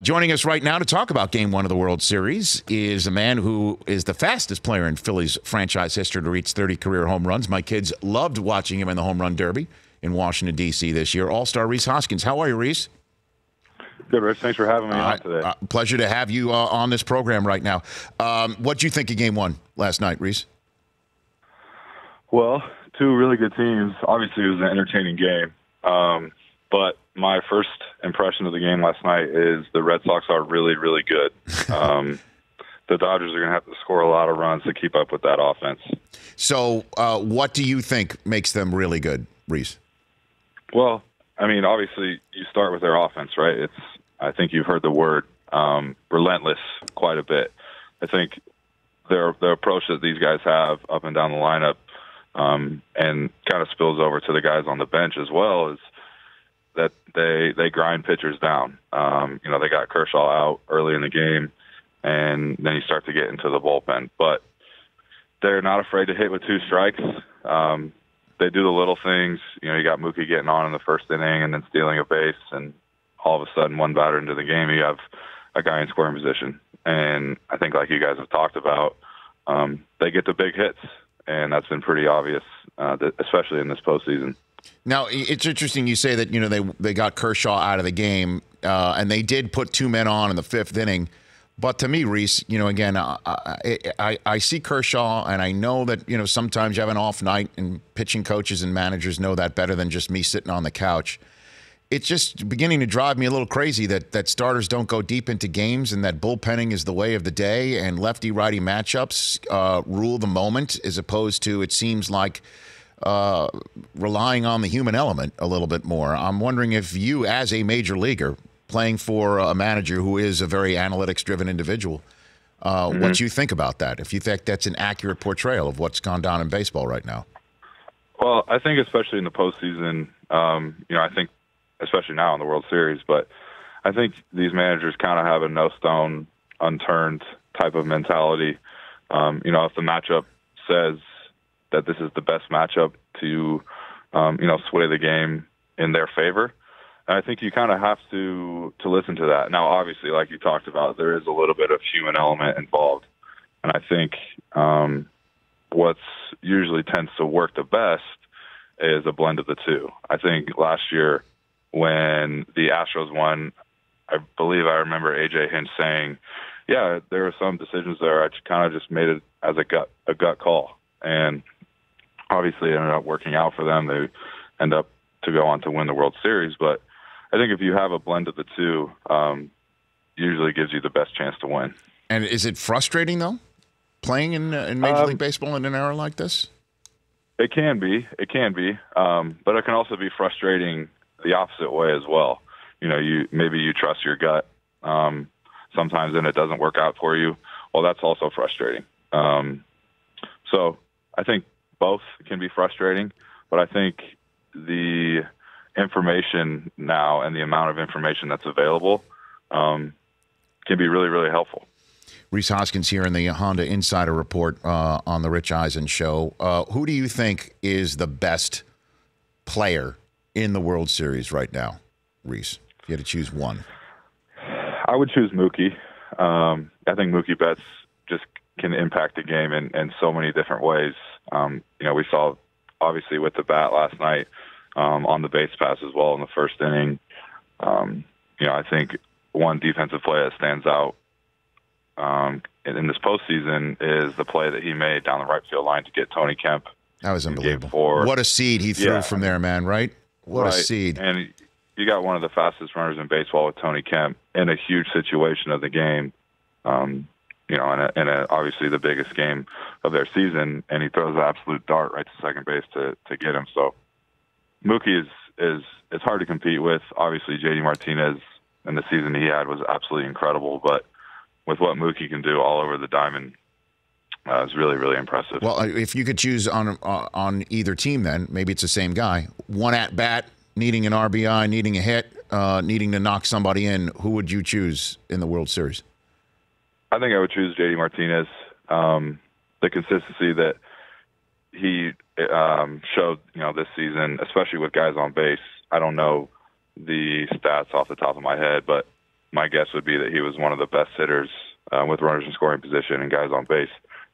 Joining us right now to talk about Game 1 of the World Series is a man who is the fastest player in Phillies franchise history to reach 30 career home runs. My kids loved watching him in the Home Run Derby in Washington, D.C. this year. All-star Rhys Hoskins. How are you, Rhys? Good, Rich. Thanks for having me on today. Pleasure to have you on this program right now. What'd you think of Game 1 last night, Rhys? Well, two really good teams. Obviously, it was an entertaining game. But my first impression of the game last night is the Red Sox are really, really good. The Dodgers are going to have to score a lot of runs to keep up with that offense. So what do you think makes them really good, Rhys? Well, I mean, obviously, you start with their offense, right? I think you've heard the word relentless quite a bit. I think their approach that these guys have up and down the lineup and kind of spills over to the guys on the bench as well is that they grind pitchers down. They got Kershaw out early in the game, and then you start to get into the bullpen. But they're not afraid to hit with two strikes. They do the little things. You got Mookie getting on in the first inning and then stealing a base, and all of a sudden, one batter into the game, you have a guy in scoring position. And I think, like you guys have talked about, they get the big hits, and that's been pretty obvious, especially in this postseason. Now, it's interesting you say that, they got Kershaw out of the game, and they did put two men on in the fifth inning. But to me, Rhys, again, I see Kershaw, and I know that, sometimes you have an off night, and pitching coaches and managers know that better than just me sitting on the couch. It's just beginning to drive me a little crazy that starters don't go deep into games and that bullpenning is the way of the day and lefty-righty matchups rule the moment as opposed to, it seems like, relying on the human element a little bit more. I'm wondering if you, as a major leaguer, playing for a manager who is a very analytics-driven individual, what you think about that, if you think that's an accurate portrayal of what's gone down in baseball right now. Well, I think especially in the postseason, I think especially now in the World Series, but I think these managers kind of have a no stone unturned type of mentality. If the matchup says that this is the best matchup to, sway the game in their favor, and I think you kind of have to listen to that. Now, obviously, like you talked about, there is a little bit of human element involved, and I think what's usually tends to work the best is a blend of the two. I think last year when the Astros won, I believe I remember A.J. Hinch saying, yeah, there were some decisions there I kind of just made it as a gut call. And obviously it ended up working out for them. They end up to go on to win the World Series. But I think if you have a blend of the two, usually gives you the best chance to win. And is it frustrating, though, playing in Major League Baseball in an era like this? It can be. But it can also be frustrating the opposite way as well. Maybe you trust your gut sometimes and it doesn't work out for you. Well, that's also frustrating. So I think both can be frustrating, but I think the information now and the amount of information that's available can be really, really helpful. Rhys Hoskins here in the Honda Insider Report on the Rich Eisen Show. Who do you think is the best player in the World Series right now, Rhys? If you had to choose one. I would choose Mookie. I think Mookie Betts just can impact the game in so many different ways. We saw, obviously, with the bat last night on the base pass as well in the first inning. I think one defensive play that stands out in this postseason is the play that he made down the right field line to get Tony Kemp. That was unbelievable. What a seed he threw from there, man, right? What a seed. And you got one of the fastest runners in baseball with Tony Kemp in a huge situation of the game, in obviously the biggest game of their season, and he throws an absolute dart right to second base to get him. So Mookie is it's hard to compete with. Obviously, J.D. Martinez and the season he had was absolutely incredible, but with what Mookie can do all over the diamond, is really, really impressive. Well, if you could choose on either team, then maybe it's the same guy. One at bat, needing an RBI, needing a hit, needing to knock somebody in. Who would you choose in the World Series? I think I would choose J.D. Martinez. The consistency that he showed, this season, especially with guys on base. I don't know the stats off the top of my head, but my guess would be that he was one of the best hitters with runners in scoring position and guys on base.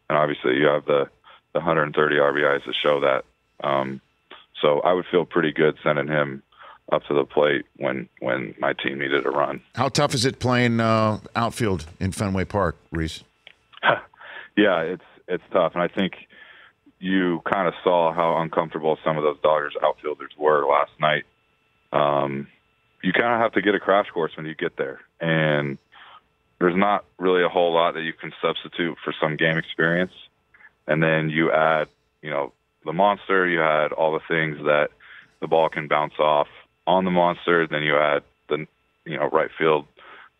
And obviously, you have the 130 RBIs to show that. So I would feel pretty good sending him up to the plate when my team needed a run. How tough is it playing outfield in Fenway Park, Rhys? Yeah, it's tough, and I think you kind of saw how uncomfortable some of those Dodgers outfielders were last night. You kind of have to get a crash course when you get there, and there's not really a whole lot that you can substitute for some game experience. And then you add, the monster, you add all the things that the ball can bounce off on the monster, then you add the, right field,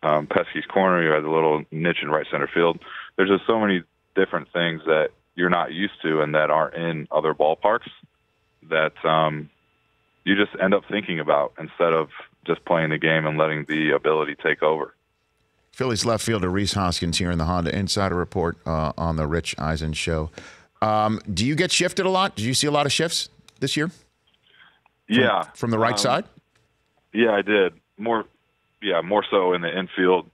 Pesky's corner, you add the little niche in right center field. There's just so many different things that you're not used to and that aren't in other ballparks that you just end up thinking about instead of just playing the game and letting the ability take over. Phillies left fielder Rhys Hoskins here in the Honda Insider Report on the Rich Eisen Show. Do you get shifted a lot? Did you see a lot of shifts this year? From the right side? Yeah, I did. More so in the infield.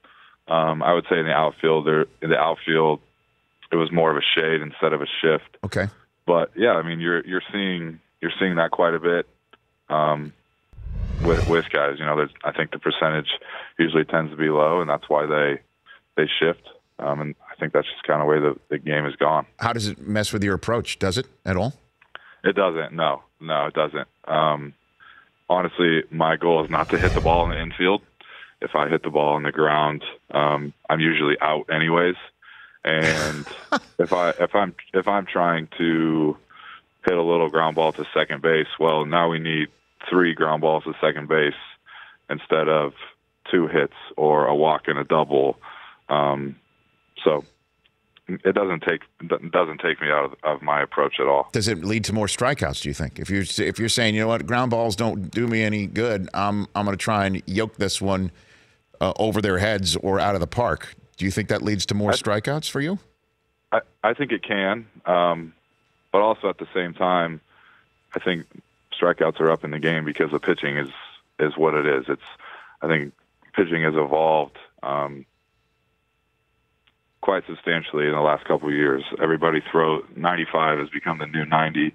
I would say in the outfield, it was more of a shade instead of a shift. Okay. But yeah, I mean, you're seeing that quite a bit with guys. I think the percentage usually tends to be low, and that's why they shift. And I think that's just kind of the way the game has gone. How does it mess with your approach? Does it at all? It doesn't. No, it doesn't. Honestly, my goal is not to hit the ball in the infield. If I hit the ball on the ground, I'm usually out anyways. And if I'm trying to hit a little ground ball to second base, well, now we need 3 ground balls to second base instead of 2 hits or a walk and a double. So it doesn't take me out of my approach at all. Does it lead to more strikeouts, do you think? If you're saying, you know what, ground balls don't do me any good, I'm going to try and yoke this one over their heads or out of the park. Do you think that leads to more strikeouts for you? I think it can, but also at the same time, I think strikeouts are up in the game because the pitching is what it is. I think pitching has evolved quite substantially in the last couple of years. 95 has become the new 90.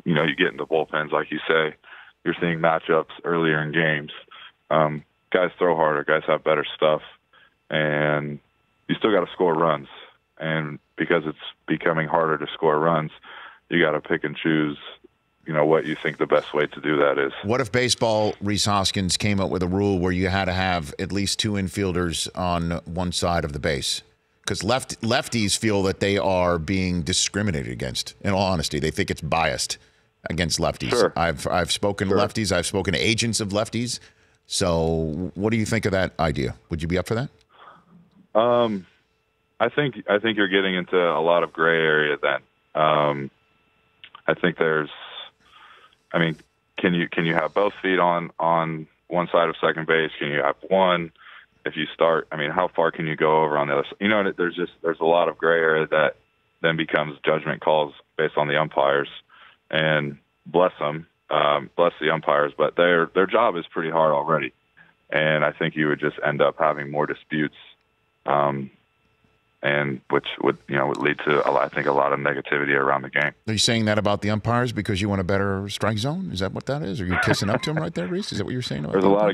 You get into bullpens, like you say, you're seeing matchups earlier in games. Guys throw harder, guys have better stuff, and you still got to score runs. And because it's becoming harder to score runs, you got to pick and choose, what you think the best way to do that is. What if baseball, Rhys Hoskins, came up with a rule where you had to have at least 2 infielders on one side of the base? Because lefties feel that they are being discriminated against. In all honesty, they think it's biased against lefties. Sure. I've spoken to lefties. I've spoken to agents of lefties. So, what do you think of that idea? Would you be up for that? I think you're getting into a lot of gray area then. I think can you have both feet on one side of second base? Can you have one? If you start, how far can you go over on the other side? There's a lot of gray area that then becomes judgment calls based on the umpires, and bless them, bless the umpires, but their job is pretty hard already. And I think you would just end up having more disputes, and which would lead to I think a lot of negativity around the game. Are you saying that about the umpires because you want a better strike zone? Is that what that is? Are you kissing up to them right there, Rhys? Is that what you're saying? There's a lot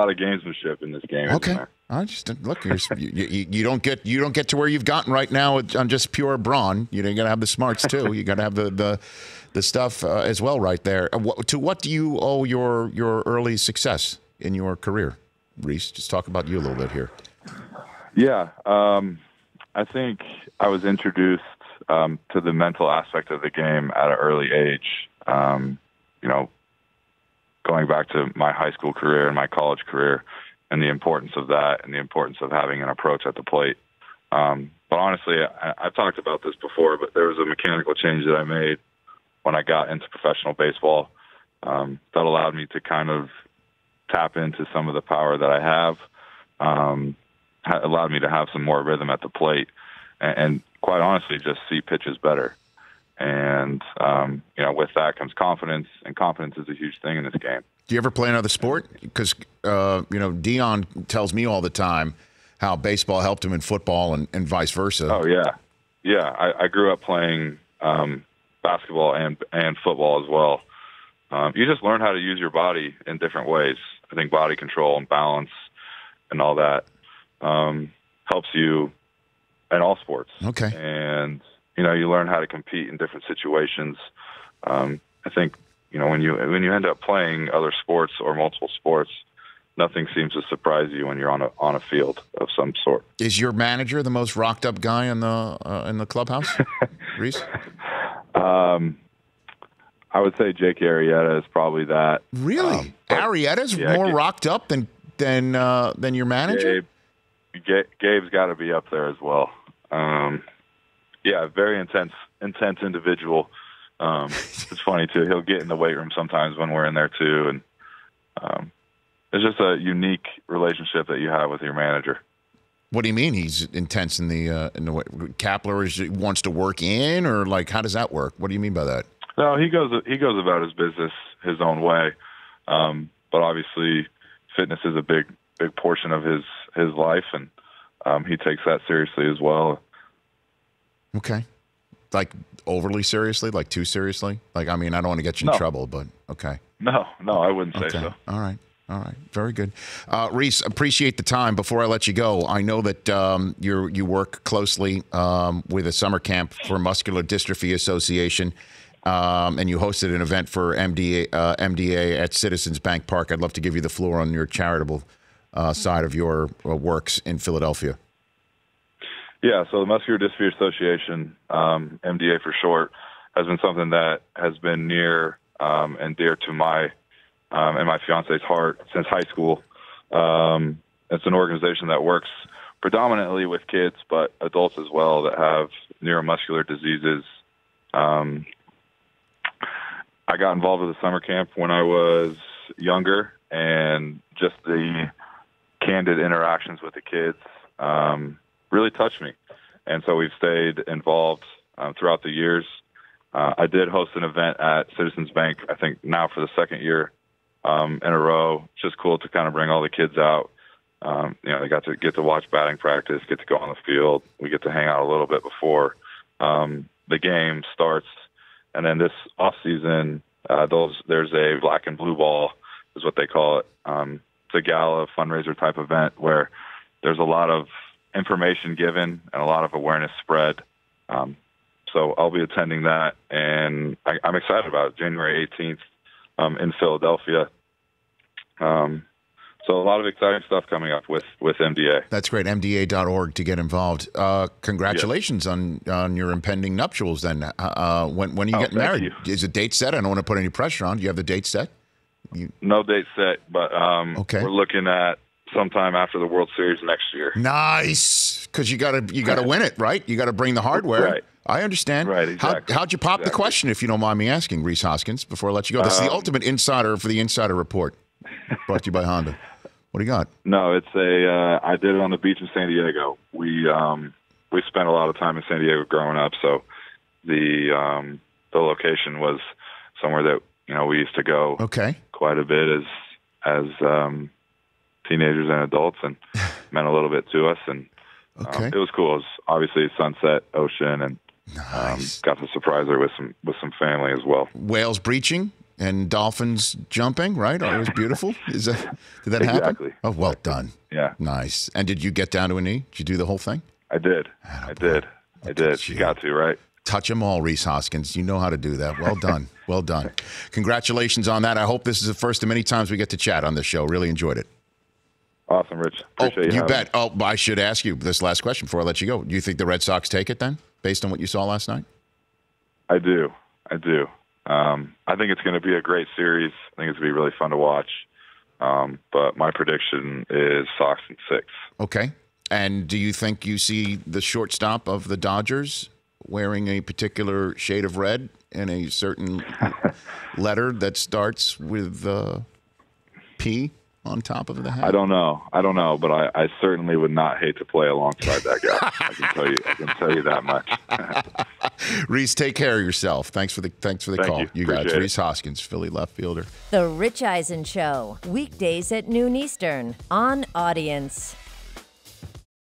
of gamesmanship in this game. Okay, I just look. You don't get to where you've gotten right now on just pure brawn. You got to have the smarts too. You got to have the stuff as well right there. To what do you owe your early success in your career, Rhys? Just talk about you a little bit here. Yeah. I think I was introduced to the mental aspect of the game at an early age. Going back to my high school career and my college career, and the importance of that, and the importance of having an approach at the plate. But honestly, I've talked about this before, but there was a mechanical change that I made when I got into professional baseball that allowed me to kind of tap into some of the power that I have. Allowed me to have some more rhythm at the plate and quite honestly, just see pitches better. And, with that comes confidence, and confidence is a huge thing in this game. Do you ever play another sport? Because, Dion tells me all the time how baseball helped him in football and vice versa. Oh, yeah. Yeah, I grew up playing basketball and football as well. You just learn how to use your body in different ways. I think body control and balance and all that helps you in all sports. Okay. And, you learn how to compete in different situations. I think, when you end up playing other sports or multiple sports, nothing seems to surprise you when you're on a field of some sort. Is your manager the most rocked up guy in the clubhouse, Rhys? I would say Jake Arrieta is probably that. Really? Arrieta's more rocked up than your manager? Gabe's got to be up there as well. Very intense individual. It's funny too. He'll get in the weight room sometimes when we're in there too, and it's just a unique relationship that you have with your manager. What do you mean he's intense in the way? Kapler wants to work in, or like how does that work? What do you mean by that? No, he goes about his business his own way, but obviously fitness is a big portion of his life, and he takes that seriously as well. Okay, like overly seriously, like too seriously. Like I don't want to get you in trouble, but okay. No, I wouldn't say so. All right. Very good. Rhys, appreciate the time. Before I let you go, I know that you work closely with a summer camp for Muscular Dystrophy Association, and you hosted an event for MDA at Citizens Bank Park. I'd love to give you the floor on your charitable side of your works in Philadelphia. Yeah, so the Muscular Dystrophy Association, MDA for short, has been something that has been near and dear to my and my fiance's heart since high school. It's an organization that works predominantly with kids, but adults as well that have neuromuscular diseases. I got involved with the summer camp when I was younger, and just the candid interactions with the kids really touched me. And so we've stayed involved throughout the years. I did host an event at Citizens Bank, I think now for the second year in a row. It's just cool to kind of bring all the kids out. They get to watch batting practice, get to go on the field. We get to hang out a little bit before the game starts. And then this off season, there's a black and blue ball is what they call it. It's a gala fundraiser type event where there's a lot of information given and a lot of awareness spread. So I'll be attending that, and I'm excited about it. January 18th in Philadelphia. So a lot of exciting stuff coming up with MDA. That's great. MDA.org to get involved. Congratulations on your impending nuptials then. When are you getting married? Is a date set? I don't want to put any pressure on. Do you have the date set? No date set, but okay. We're looking at sometime after the World Series next year. Nice. Because you gotta win it, right? You got to bring the hardware. Right. I understand. Right, exactly. How'd you pop the question, if you don't mind me asking, Rhys Hoskins, before I let you go? This is the ultimate insider for the Insider Report, brought to you by Honda. What do you got? No, it's I did it on the beach in San Diego. We spent a lot of time in San Diego growing up, so the location was somewhere that we used to go quite a bit as teenagers and adults, and meant a little bit to us. And it was cool. It was obviously sunset, ocean, and nice. Got to surprise her with some family as well. Whales breaching and dolphins jumping, right? Oh, it was beautiful. Did that happen? Exactly. Oh, well done. Yeah. Nice. And did you get down to a knee? Did you do the whole thing? I did. I did. You got to, right? Touch them all, Rhys Hoskins. You know how to do that. Well done. Well done. Congratulations on that. I hope this is the first of many times we get to chat on this show. Really enjoyed it. Awesome, Rich. Appreciate you bet. Oh, I should ask you this last question before I let you go. Do you think the Red Sox take it then, based on what you saw last night? I do. I think it's going to be a great series. I think it's going to be really fun to watch. But my prediction is Sox in 6. Okay. And do you think you see the shortstop of the Dodgers wearing a particular shade of red and a certain letter that starts with P on top of the hat? I don't know, but I certainly would not hate to play alongside that guy. I can tell you that much. Rhys, take care of yourself. Thanks for the call. You got it. Rhys Hoskins, Philly left fielder. The Rich Eisen Show, weekdays at noon Eastern on Audience.